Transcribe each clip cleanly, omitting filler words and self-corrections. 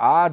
8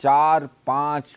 4-5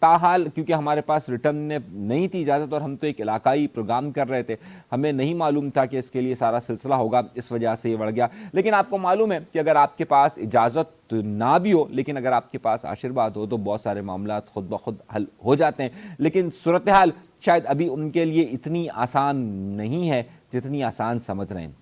تاحال کیونکہ ہمارے پاس ریٹرن میں نہیں تھی اجازت اور ہم تو ایک علاقائی پروگرام کر رہے تھے, ہمیں نہیں معلوم تھا کہ اس کے لیے سارا سلسلہ ہوگا, اس وجہ سے یہ بڑھ گیا. لیکن آپ کو معلوم ہے کہ اگر آپ کے پاس اجازت نہ بھی ہو لیکن اگر آپ کے پاس آشرواد ہو تو بہت سارے معاملات خود بخود حل ہو جاتے ہیں. لیکن صورتحال شاید ابھی ان کے لیے اتنی آسان نہیں ہے جتنی آسان سمجھ رہے ہیں,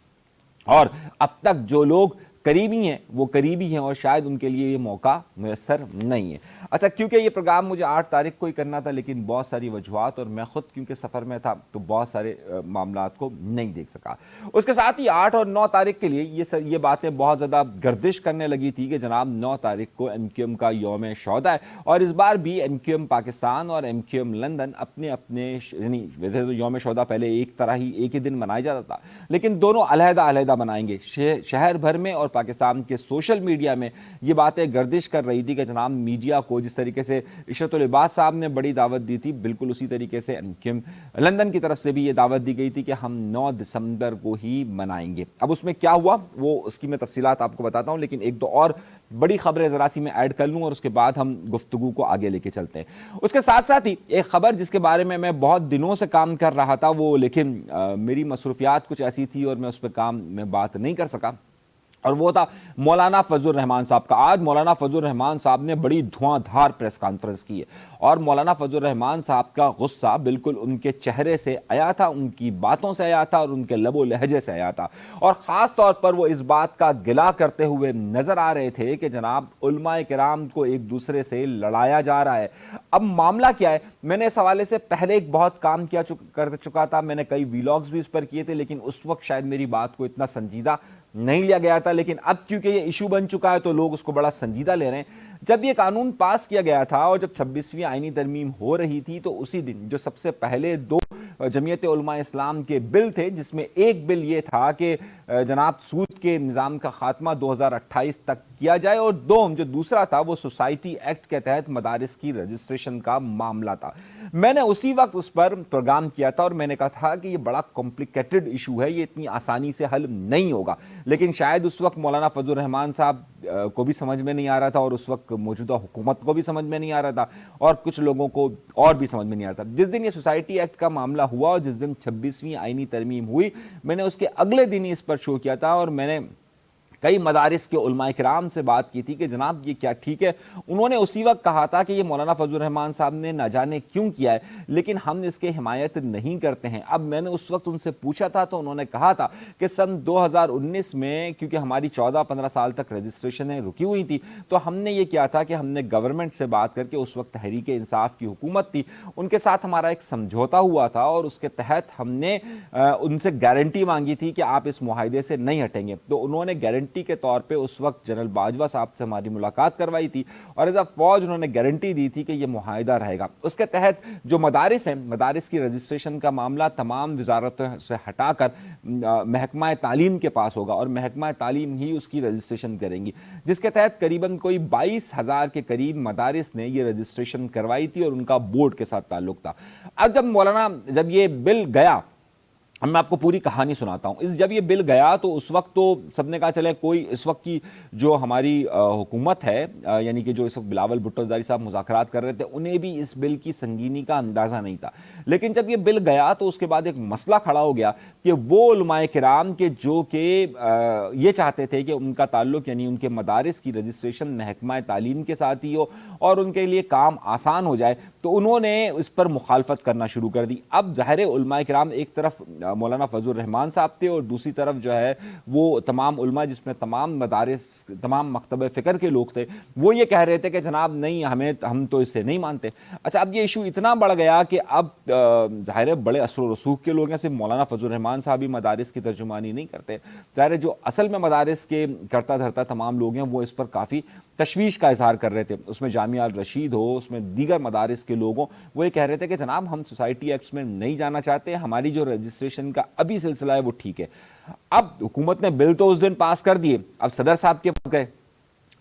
اور اب تک جو لوگ قریبی ہیں وہ قریبی ہیں اور شاید ان کے لیے یہ موقع میسر نہیں ہے. اچھا, کیونکہ یہ پروگرام مجھے 8 تاریخ کو ہی کرنا تھا لیکن بہت ساری وجوہات اور میں خود کیونکہ سفر میں تھا تو بہت سارے معاملات کو نہیں دیکھ سکا. اس کے ساتھ ہی 8 اور 9 تاریخ کے لیے یہ باتیں بہت زیادہ گردش کرنے لگی تھی کہ جناب 9 تاریخ کو ایم کیو ایم کا یوم شہداء ہے, اور اس بار بھی ایم کیو ایم پاکستان اور ایم کیو ایم لندن اپنے یعنی ویسے تو یوم شہداء پہلے ایک ہی دن منایا جاتا تھا لیکن دونوں علیحدہ علیحدہ منائیں گے. شہر بھر میں اور پاکستان کے سوشل میڈیا میں یہ باتیں گردش کر رہی تھی کہ جناب میڈیا کو جس طریقے سے عشرت العباد صاحب نے بڑی دعوت دی تھی, بالکل اسی طریقے سے لندن کی طرف سے بھی یہ دعوت دی گئی تھی کہ ہم 9 دسمبر کو ہی منائیں گے. اب اس میں کیا ہوا وہ اس کی میں تفصیلات آپ کو بتاتا ہوں, لیکن ایک دو اور بڑی خبریں ذرا سی میں ایڈ کر لوں اور اس کے بعد ہم گفتگو کو آگے لے کے چلتے ہیں. اس کے ساتھ ساتھ ہی ایک خبر جس کے بارے میں بہت دنوں سے کام کر رہا تھا وہ لیکن میری مصروفیات کچھ ایسی تھی اور میں اس پہ کام میں بات نہیں کر سکا, اور وہ تھا مولانا فضل الرحمان صاحب کا. آج مولانا فضل الرحمان صاحب نے بڑی دھواں دھار پریس کانفرنس کی ہے اور مولانا فضل الرحمان صاحب کا غصہ بالکل ان کے چہرے سے آیا تھا, ان کی باتوں سے آیا تھا اور ان کے لب و لہجے سے آیا تھا, اور خاص طور پر وہ اس بات کا گلہ کرتے ہوئے نظر آ رہے تھے کہ جناب علماء کرام کو ایک دوسرے سے لڑایا جا رہا ہے. اب معاملہ کیا ہے, میں نے اس حوالے سے پہلے ایک بہت کام کر چکا تھا, میں نے کئی ویلاگز بھی اس پر کیے تھے لیکن اس وقت شاید میری بات کو اتنا سنجیدہ نہیں لیا گیا تھا, لیکن اب کیونکہ یہ ایشو بن چکا ہے تو لوگ اس کو بڑا سنجیدہ لے رہے ہیں. جب یہ قانون پاس کیا گیا تھا اور جب 26ویں آئینی ترمیم ہو رہی تھی تو اسی دن جو سب سے پہلے 2 جمعیت علماء اسلام کے بل تھے, جس میں ایک بل یہ تھا کہ جناب سود کے نظام کا خاتمہ 2028 تک کیا جائے, اور جو دوسرا تھا وہ سوسائٹی ایکٹ کے تحت مدارس کی رجسٹریشن کا معاملہ تھا. میں نے اسی وقت اس پر پروگرام کیا تھا اور میں نے کہا تھا کہ یہ بڑا کمپلیکیٹڈ ایشو ہے, یہ اتنی آسانی سے حل نہیں ہوگا, لیکن شاید اس وقت مولانا فضل الرحمان صاحب کو بھی سمجھ میں نہیں آ رہا تھا اور اس وقت موجودہ حکومت کو بھی سمجھ میں نہیں آ رہا تھا اور کچھ لوگوں کو اور بھی سمجھ میں نہیں آ رہا تھا. جس دن یہ سوسائٹی ایکٹ کا معاملہ ہوا اور جس دن 26ویں آئینی ترمیم ہوئی, میں نے اس کے اگلے دن ہی اس پر شو کیا تھا اور میں نے کئی مدارس کے علماء کرام سے بات کی تھی کہ جناب یہ کیا ٹھیک ہے. انہوں نے اسی وقت کہا تھا کہ یہ مولانا فضل الرحمان صاحب نے نہ جانے کیوں کیا ہے لیکن ہم اس کے حمایت نہیں کرتے ہیں. اب میں نے اس وقت ان سے پوچھا تھا تو انہوں نے کہا تھا کہ سن 2019 میں کیونکہ ہماری 14-15 سال تک رجسٹریشنیں رکی ہوئی تھی تو ہم نے یہ کیا تھا کہ ہم نے گورنمنٹ سے بات کر کے, اس وقت تحریک انصاف کی حکومت تھی, ان کے ساتھ ہمارا ایک سمجھوتا ہوا تھا اور اس کے تحت ہم نے ان سے گارنٹی مانگی تھی کہ آپ اس معاہدے سے نہیں ہٹیں گے. تو انہوں نے گارنٹی کے طور پہ اس وقت جنرل باجوہ صاحب سے ہماری ملاقات کروائی تھی اور ایز اے فوج انہوں نے گارنٹی دی تھی کہ یہ معاہدہ رہے گا. اس کے تحت جو مدارس ہیں, مدارس کی رجسٹریشن کا معاملہ تمام وزارتوں سے ہٹا کر محکمہ تعلیم کے پاس ہوگا اور محکمہ تعلیم ہی اس کی رجسٹریشن کریں گی, جس کے تحت قریباً کوئی 22,000 کے قریب مدارس نے یہ رجسٹریشن کروائی تھی اور ان کا بورڈ کے ساتھ تعلق تھا. اب جب یہ بل گیا, اب میں آپ کو پوری کہانی سناتا ہوں. جب یہ بل گیا تو اس وقت تو سب نے کہا چلے کوئی اس وقت کی جو ہماری حکومت ہے یعنی کہ جو اس وقت بلاول بھٹو زرداری صاحب مذاکرات کر رہے تھے انہیں بھی اس بل کی سنگینی کا اندازہ نہیں تھا. لیکن جب یہ بل گیا تو اس کے بعد ایک مسئلہ کھڑا ہو گیا کہ وہ علماء کرام کے جو کہ یہ چاہتے تھے کہ ان کا تعلق یعنی ان کے مدارس کی رجسٹریشن محکمہ تعلیم کے ساتھ ہی ہو اور ان کے لیے کام آسان ہو جائے, تو انہوں نے اس پر مخالفت کرنا شروع کر دی. اب ظاہر علماء کرام ایک طرف مولانا فضل الرحمان صاحب تھے اور دوسری طرف جو ہے وہ تمام علماء جس میں تمام مدارس تمام مکتب فکر کے لوگ تھے, وہ یہ کہہ رہے تھے کہ جناب نہیں ہم تو اس سے نہیں مانتے. اچھا, اب یہ ایشو اتنا بڑھ گیا کہ اب ظاہر بڑے اثر و رسوخ کے لوگ ہیں, صرف مولانا فضل الرحمان صاحب ہی مدارس کی ترجمانی نہیں کرتے, ظاہر جو اصل میں مدارس کے کرتا دھرتا تمام لوگ ہیں وہ اس پر کافی تشویش کا اظہار کر رہے تھے. اس میں جامعہ الرشید ہو, اس میں دیگر مدارس کے لوگ ہوں, وہ یہ کہہ رہے تھے کہ جناب ہم سوسائٹی ایکٹس میں نہیں جانا چاہتے, ہماری جو رجسٹریشن کا ابھی سلسلہ ہے وہ ٹھیک ہے. اب حکومت نے بل تو اس دن پاس کر دیے, اب صدر صاحب کے پاس گئے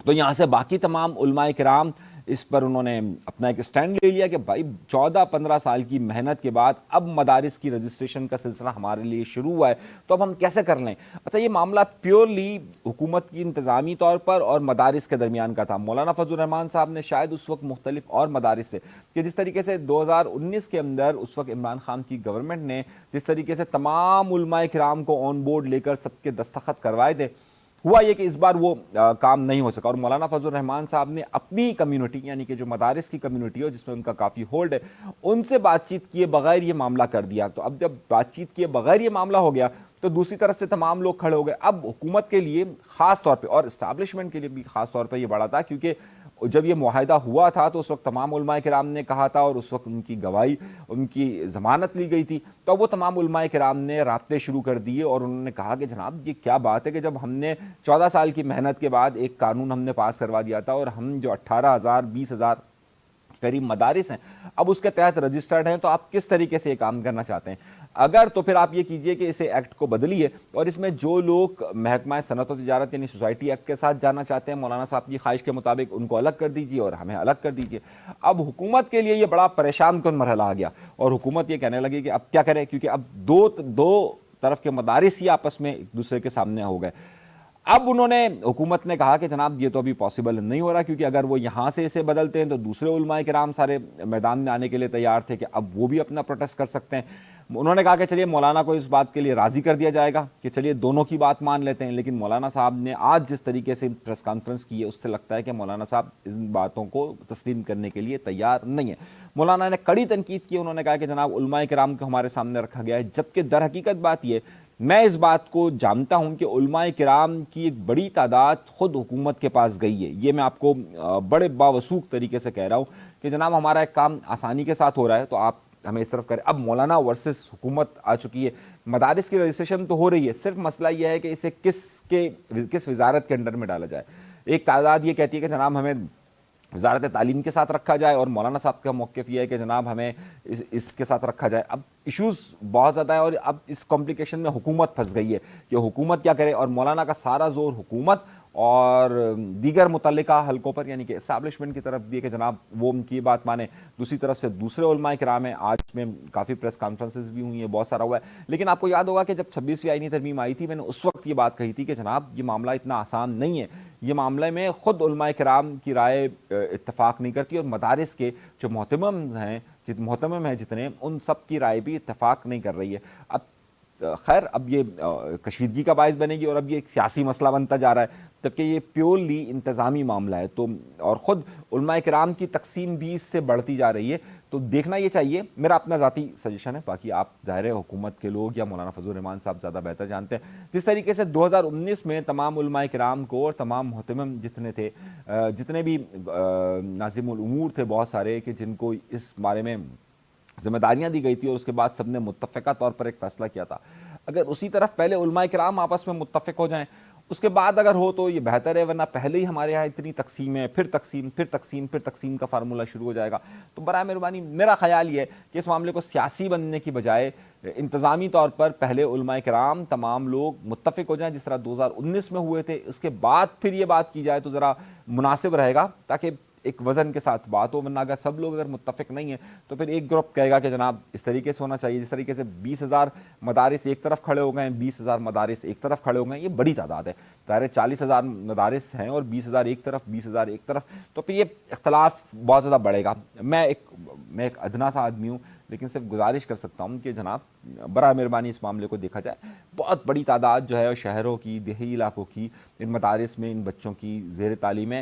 تو یہاں سے باقی تمام علماء کرام اس پر انہوں نے اپنا ایک سٹینڈ لے لیا کہ بھائی 14-15 سال کی محنت کے بعد اب مدارس کی رجسٹریشن کا سلسلہ ہمارے لیے شروع ہوا ہے تو اب ہم کیسے کر لیں. اچھا یہ معاملہ پیورلی حکومت کی انتظامی طور پر اور مدارس کے درمیان کا تھا. مولانا فضل الرحمان صاحب نے شاید اس وقت مختلف اور مدارس سے کہ جس طریقے سے 2019 کے اندر اس وقت عمران خان کی گورنمنٹ نے جس طریقے سے تمام علماء کرام کو آن بورڈ لے کر سب کے دستخط کروائے تھے, ہوا یہ کہ اس بار وہ کام نہیں ہو سکا اور مولانا فضل الرحمان صاحب نے اپنی کمیونٹی یعنی کہ جو مدارس کی کمیونٹی ہو جس میں ان کا کافی ہولڈ ہے ان سے بات چیت کیے بغیر یہ معاملہ کر دیا. تو اب جب بات چیت کیے بغیر یہ معاملہ ہو گیا تو دوسری طرف سے تمام لوگ کھڑے ہو گئے. اب حکومت کے لیے خاص طور پہ اور اسٹیبلشمنٹ کے لیے بھی خاص طور پہ یہ بڑا تھا کیونکہ جب یہ معاہدہ ہوا تھا تو اس وقت تمام علماء کرام نے کہا تھا اور اس وقت ان کی گواہی ان کی ضمانت لی گئی تھی تو وہ تمام علماء کرام نے رابطے شروع کر دیے اور انہوں نے کہا کہ جناب یہ کیا بات ہے کہ جب ہم نے 14 سال کی محنت کے بعد ایک قانون ہم نے پاس کروا دیا تھا اور ہم جو 18,000-20,000 قریب مدارس ہیں اب اس کے تحت رجسٹرڈ ہیں تو آپ کس طریقے سے یہ کام کرنا چاہتے ہیں. اگر تو پھر آپ یہ کیجئے کہ اسے ایکٹ کو بدلیے اور اس میں جو لوگ محکمہ صنعت و تجارت یعنی سوسائٹی ایکٹ کے ساتھ جانا چاہتے ہیں مولانا صاحب کی خواہش کے مطابق ان کو الگ کر دیجئے اور ہمیں الگ کر دیجئے. اب حکومت کے لیے یہ بڑا پریشان کن مرحلہ آ گیا اور حکومت یہ کہنے لگی کہ اب کیا کرے کیونکہ اب دو طرف کے مدارس ہی آپس میں ایک دوسرے کے سامنے ہو گئے. اب انہوں نے حکومت نے کہا کہ جناب یہ تو ابھی پاسبل نہیں ہو رہا کیونکہ اگر وہ یہاں سے اسے بدلتے ہیں تو دوسرے علماء کرام سارے میدان میں آنے کے لیے تیار تھے کہ اب وہ بھی اپنا پروٹیسٹ کر سکتے ہیں. انہوں نے کہا کہ چلیے مولانا کو اس بات کے لیے راضی کر دیا جائے گا کہ چلیے دونوں کی بات مان لیتے ہیں. لیکن مولانا صاحب نے آج جس طریقے سے پریس کانفرنس کی ہے اس سے لگتا ہے کہ مولانا صاحب ان باتوں کو تسلیم کرنے کے لیے تیار نہیں ہے. مولانا نے کڑی تنقید کی. انہوں نے کہا کہ جناب علماء کرام کو ہمارے سامنے رکھا گیا ہے جبکہ در حقیقت بات یہ میں اس بات کو جانتا ہوں کہ علماء کرام کی ایک بڑی تعداد خود حکومت کے پاس گئی ہے. یہ میں آپ کو بڑے باوثوق طریقے سے کہہ رہا ہوں کہ جناب ہمارا ایک کام آسانی کے ساتھ ہو رہا ہے تو آپ ہمیں اس طرف کریں. اب مولانا ورسز حکومت آ چکی ہے. مدارس کی رجسٹریشن تو ہو رہی ہے, صرف مسئلہ یہ ہے کہ اسے کس وزارت کے انڈر میں ڈالا جائے. ایک تعداد یہ کہتی ہے کہ جناب ہمیں وزارت تعلیم کے ساتھ رکھا جائے اور مولانا صاحب کا موقف یہ ہے کہ جناب ہمیں اس کے ساتھ رکھا جائے. اب ایشوز بہت زیادہ ہے اور اب اس کمپلیکیشن میں حکومت پھنس گئی ہے کہ حکومت کیا کرے اور مولانا کا سارا زور حکومت اور دیگر متعلقہ حلقوں پر یعنی کہ اسٹیبلشمنٹ کی طرف دیے کہ جناب وہ ان کی بات مانیں. دوسری طرف سے دوسرے علماء کرام ہیں, آج میں کافی پریس کانفرنسز بھی ہوئی ہیں, بہت سارا ہوا ہے. لیکن آپ کو یاد ہوگا کہ جب 26ویں آئینی ترمیم آئی تھی میں نے اس وقت یہ بات کہی تھی کہ جناب یہ معاملہ اتنا آسان نہیں ہے. یہ معاملے میں خود علماء کرام کی رائے اتفاق نہیں کرتی اور مدارس کے جو محتمم ہیں جتنے ان سب کی رائے بھی اتفاق نہیں کر رہی ہے. اب خیر اب یہ کشیدگی کا باعث بنے گی اور اب یہ ایک سیاسی مسئلہ بنتا جا رہا ہے جبکہ یہ پیورلی انتظامی معاملہ ہے. تو اور خود علماء کرام کی تقسیم بھی اس سے بڑھتی جا رہی ہے. تو دیکھنا یہ چاہیے, میرا اپنا ذاتی سجیشن ہے, باقی آپ ظاہر ہے حکومت کے لوگ یا مولانا فضل الرحمان صاحب زیادہ بہتر جانتے ہیں. جس طریقے سے 2019 میں تمام علماء کرام کو اور تمام محتمم جتنے تھے جتنے بھی ناظم الامور تھے بہت سارے کہ جن کو اس بارے میں ذمہ داریاں دی گئی تھی اور اس کے بعد سب نے متفقہ طور پر ایک فیصلہ کیا تھا, اگر اسی طرف پہلے علماء کرام آپس میں متفق ہو جائیں اس کے بعد اگر ہو تو یہ بہتر ہے, ورنہ پہلے ہی ہمارے یہاں اتنی تقسیم ہے, پھر تقسیم کا فارمولہ شروع ہو جائے گا. تو برائے مہربانی میرا خیال یہ ہے کہ اس معاملے کو سیاسی بننے کی بجائے انتظامی طور پر پہلے علماء کرام تمام لوگ متفق ہو جائیں جس طرح 2019 میں ہوئے تھے, اس کے بعد پھر یہ بات کی جائے تو ذرا مناسب رہے گا تاکہ ایک وزن کے ساتھ بات ہو. ورنہ اگر سب لوگ اگر متفق نہیں ہیں تو پھر ایک گروپ کہے گا کہ جناب اس طریقے سے ہونا چاہیے. جس طریقے سے 20,000 مدارس ایک طرف کھڑے ہو گئے ہیں, 20,000 مدارس ایک طرف کھڑے ہو گئے ہیں, یہ بڑی تعداد ہے. ظاہر 40,000 مدارس ہیں اور 20,000 ایک طرف 20,000 ایک طرف, تو پھر یہ اختلاف بہت زیادہ بڑھے گا. میں ایک ادنا سا آدمی ہوں لیکن صرف گزارش کر سکتا ہوں کہ جناب برائے مہربانی اس معاملے کو دیکھا جائے. بہت بڑی تعداد جو ہے شہروں کی, دیہی علاقوں کی ان مدارس میں ان بچوں کی زیر تعلیم ہے.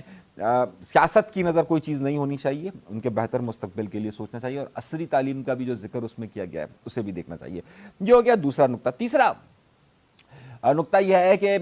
سیاست کی نظر کوئی چیز نہیں ہونی چاہیے, ان کے بہتر مستقبل کے لیے سوچنا چاہیے اور عصری تعلیم کا بھی جو ذکر اس میں کیا گیا ہے اسے بھی دیکھنا چاہیے. یہ ہو گیا دوسرا نقطہ. تیسرا نقطہ یہ ہے کہ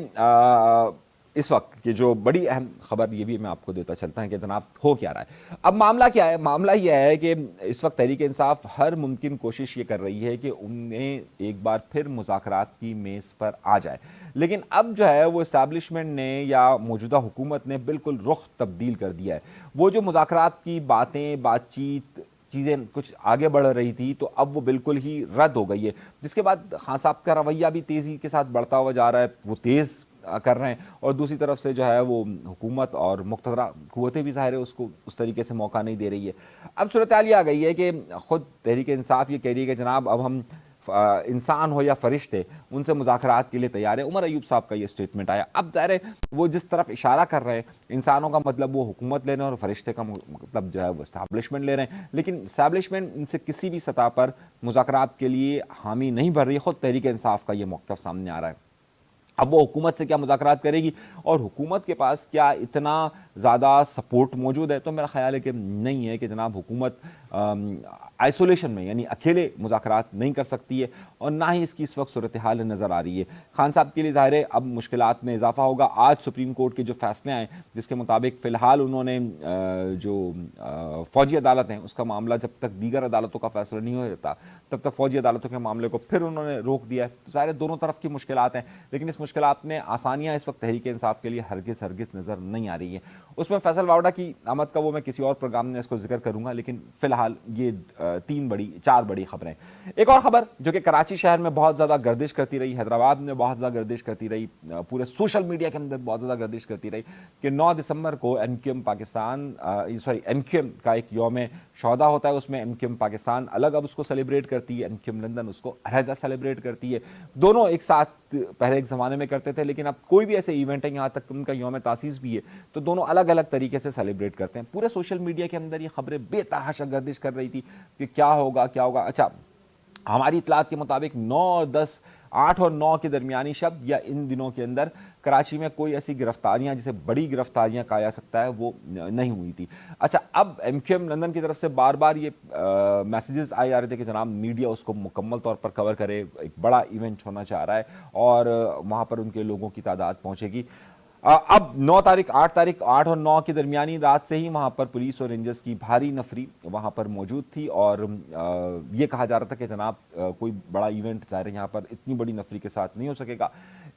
اس وقت کی جو بڑی اہم خبر یہ بھی میں آپ کو دیتا چلتا ہوں کہ جناب ہو کیا رہا ہے. اب معاملہ کیا ہے؟ معاملہ یہ ہے کہ اس وقت تحریک انصاف ہر ممکن کوشش یہ کر رہی ہے کہ انہیں ایک بار پھر مذاکرات کی میز پر آ جائے, لیکن اب جو ہے وہ اسٹیبلشمنٹ نے یا موجودہ حکومت نے بالکل رخ تبدیل کر دیا ہے. وہ جو مذاکرات کی بات چیت چیزیں کچھ آگے بڑھ رہی تھی تو اب وہ بالکل ہی رد ہو گئی ہے, جس کے بعد خان صاحب کا رویہ بھی تیزی کے ساتھ بڑھتا ہوا جا رہا ہے. وہ تیز کر رہے ہیں، اور دوسری طرف سے جو ہے وہ حکومت اور مقتدرہ قوتیں بھی ظاہر ہے اس کو اس طریقے سے موقع نہیں دے رہی ہے۔ اب صورتحال یہ آ گئی ہے کہ خود تحریک انصاف یہ کہہ رہی ہے کہ جناب اب ہم انسان ہو یا فرشتے ان سے مذاکرات کے لیے تیار ہیں۔ عمر ایوب صاحب کا یہ سٹیٹمنٹ آیا۔ اب ظاہر ہے وہ جس طرف اشارہ کر رہے ہیں، انسانوں کا مطلب وہ حکومت لے رہے ہیں اور فرشتے کا مطلب جو ہے وہ اسٹیبلشمنٹ لے رہے ہیں، لیکن اسٹیبلشمنٹ ان سے کسی بھی سطح پر مذاکرات کے لیے حامی نہیں بھر رہی ہے۔ خود تحریک انصاف کا یہ موقف سامنے آ رہا ہے۔ اب وہ حکومت سے کیا مذاکرات کرے گی اور حکومت کے پاس کیا اتنا زیادہ سپورٹ موجود ہے؟ تو میرا خیال ہے کہ نہیں ہے، کہ جناب حکومت آئسولیشن میں یعنی اکیلے مذاکرات نہیں کر سکتی ہے، اور نہ ہی اس کی اس وقت صورتحال نظر آ رہی ہے۔ خان صاحب کے لیے ظاہر ہے اب مشکلات میں اضافہ ہوگا۔ آج سپریم کورٹ کے جو فیصلے آئے جس کے مطابق فی الحال انہوں نے جو فوجی عدالت ہیں اس کا معاملہ جب تک دیگر عدالتوں کا فیصلہ نہیں ہو جاتا تب تک فوجی عدالتوں کے معاملے کو پھر انہوں نے روک دیا ہے۔ تو ظاہر ہے دونوں طرف کی مشکلات ہیں، لیکن اس مشکلات میں آسانیاں اس وقت تحریک انصاف کے لیے ہرگز نظر نہیں آ رہی ہیں۔ اس میں فیصل واوڈا کی آمد کا وہ میں کسی اور پروگرام میں اس کو ذکر کروں گا، لیکن فی الحال یہ چار بڑی خبریں۔ ایک اور خبر جو کہ کراچی شہر میں بہت زیادہ گردش کرتی رہی، حیدرآباد میں بہت زیادہ گردش کرتی رہی، پورے سوشل میڈیا کے اندر بہت زیادہ گردش کرتی رہی، کہ 9 دسمبر کو ایم کیو ایم کا ایک یوم شہداء ہوتا ہے۔ اس میں ایم کیو ایم پاکستان الگ اب اس کو سیلیبریٹ کرتی ہے، ایم کیو ایم لندن اس کو علیحدہ سیلیبریٹ کرتی ہے۔ دونوں ایک ساتھ پہلے ایک زمانے میں کرتے تھے، لیکن اب کوئی بھی ایسے ایونٹ ہے یہاں تک ان کا یوم تاسیس بھی ہے تو دونوں الگ الگ طریقے سے سیلیبریٹ کرتے ہیں۔ پورے سوشل میڈیا کے اندر یہ خبریں بے تحاشا گردش کر رہی تھی کہ کیا ہوگا۔ اچھا، ہماری اطلاعات کے مطابق 8 اور 9 کے درمیانی شب یا ان دنوں کے اندر کراچی میں کوئی ایسی گرفتاریاں جسے بڑی گرفتاریاں کہا جا سکتا ہے وہ نہیں ہوئی تھی۔ اچھا، اب ایم کیو ایم لندن کی طرف سے بار بار یہ میسیجز آئے جا رہے تھے کہ جناب میڈیا اس کو مکمل طور پر کور کرے، ایک بڑا ایونٹ ہونا چاہ رہا ہے اور وہاں پر ان کے لوگوں کی تعداد پہنچے گی۔ اب 8 اور 9 کی درمیانی رات سے ہی وہاں پر پولیس اور رینجرز کی بھاری نفری وہاں پر موجود تھی، اور یہ کہا جا رہا تھا کہ جناب کوئی بڑا ایونٹ ظاہر ہے یہاں پر اتنی بڑی نفری کے ساتھ نہیں ہو سکے گا۔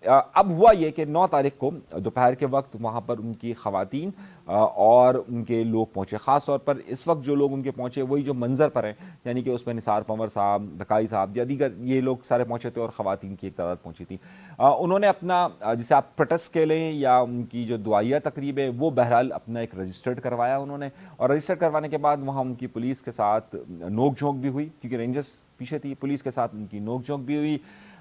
اب ہوا یہ کہ 9 تاریخ کو دوپہر کے وقت وہاں پر ان کی خواتین اور ان کے لوگ پہنچے۔ خاص طور پر اس وقت جو لوگ ان کے پہنچے وہی جو منظر پر ہیں، یعنی کہ اس میں نثار پنور صاحب، دکائی صاحب یا دیگر یہ لوگ سارے پہنچے تھے اور خواتین کی ایک تعداد پہنچی تھی۔ انہوں نے اپنا جسے آپ پروٹیسٹ کہہ لیں یا ان کی جو دعائیہ تقریب ہے وہ بہرحال اپنا ایک رجسٹرڈ کروایا انہوں نے، اور رجسٹرڈ کروانے کے بعد وہاں ان کی پولیس کے ساتھ نوک جھونک بھی ہوئی، کیونکہ رینجرز پیچھے تھی، پولیس کے ساتھ ان کی نوک جھونک بھی ہوئی۔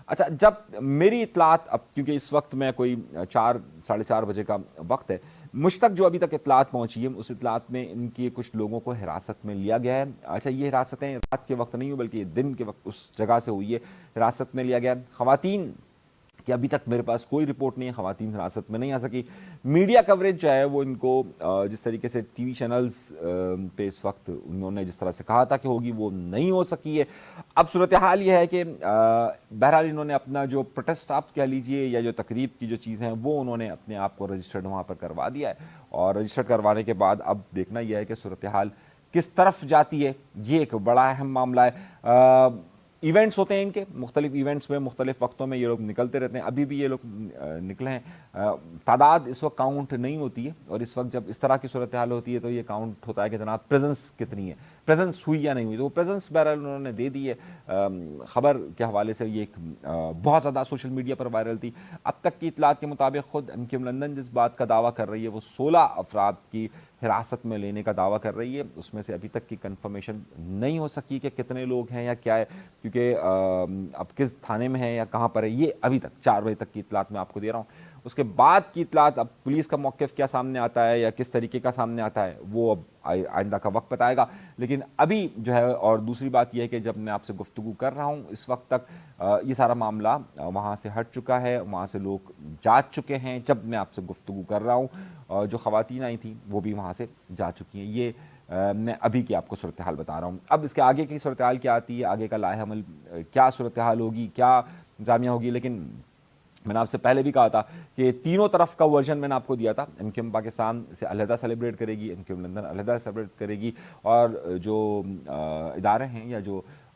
اچھا، جب میری اطلاعات اب کیونکہ اس وقت میں کوئی 4 بجے کا وقت ہے، مجھ تک جو ابھی تک اطلاعات پہنچی ہے اس اطلاعات میں ان کی کچھ لوگوں کو حراست میں لیا گیا ہے۔ اچھا، یہ حراستیں رات کے وقت نہیں ہوئی بلکہ دن کے وقت اس جگہ سے ہوئی ہے، حراست میں لیا گیا۔ خواتین کہ ابھی تک میرے پاس کوئی رپورٹ نہیں ہے، خواتین حراست میں نہیں آ سکی۔ میڈیا کوریج جو ہے وہ ان کو جس طریقے سے ٹی وی چینلز پہ اس وقت انہوں نے جس طرح سے کہا تھا کہ ہوگی وہ نہیں ہو سکی ہے۔ اب صورتحال یہ ہے کہ بہرحال انہوں نے اپنا جو پروٹیسٹ آپ کہہ لیجئے یا جو تقریب کی جو چیزیں ہیں وہ انہوں نے اپنے آپ کو رجسٹرڈ وہاں پر کروا دیا ہے، اور رجسٹرڈ کروانے کے بعد اب دیکھنا یہ ہے کہ صورتحال کس طرف جاتی ہے۔ یہ ایک بڑا اہم معاملہ ہے۔ ایونٹس ہوتے ہیں ان کے مختلف ایونٹس میں مختلف وقتوں میں یہ لوگ نکلتے رہتے ہیں، ابھی بھی یہ لوگ نکلے ہیں۔ تعداد اس وقت کاؤنٹ نہیں ہوتی ہے، اور اس وقت جب اس طرح کی صورتحال ہوتی ہے تو یہ کاؤنٹ ہوتا ہے کہ جناب پریزنس کتنی ہے، پریزنس ہوئی یا نہیں ہوئی۔ تو وہ پریزنس بہرحال انہوں نے دے دی ہے۔ خبر کے حوالے سے یہ ایک بہت زیادہ سوشل میڈیا پر وائرل تھی۔ اب تک کی اطلاعات کے مطابق خود ایم کیو ایم لندن جس بات کا دعویٰ کر رہی ہے وہ 16 افراد کی حراست میں لینے کا دعویٰ کر رہی ہے، اس میں سے ابھی تک کی کنفرمیشن نہیں ہو سکی کہ کتنے لوگ ہیں یا کیا ہے، کیونکہ اب کس تھانے میں ہے یا کہاں پر ہے یہ ابھی تک 4 بجے تک کی اطلاعات میں آپ کو دے رہا ہوں۔ اس کے بعد کی اطلاعات اب پولیس کا موقف کیا سامنے آتا ہے یا کس طریقے کا سامنے آتا ہے وہ اب آئندہ کا وقت بتائے گا، لیکن ابھی جو ہے، اور دوسری بات یہ ہے کہ جب میں آپ سے گفتگو کر رہا ہوں اس وقت تک یہ سارا معاملہ وہاں سے ہٹ چکا ہے، وہاں سے لوگ جا چکے ہیں۔ جب میں آپ سے گفتگو کر رہا ہوں جو خواتین آئی تھیں وہ بھی وہاں سے جا چکی ہیں۔ یہ میں ابھی کی آپ کو صورتحال بتا رہا ہوں۔ اب اس کے آگے کی صورتحال کیا آتی ہے، آگے کا لائحہ عمل کیا صورتحال ہوگی، کیا انتظامیہ ہوگی، لیکن میں نے آپ سے پہلے بھی کہا تھا کہ تینوں طرف کا ورژن میں نے آپ کو دیا تھا۔ ایم کیو ایم پاکستان سے علیحدہ سیلیبریٹ کرے گی، ایم کیو ایم لندن علیحدہ سیلیبریٹ کرے گی، اور جو ادارے ہیں یا جو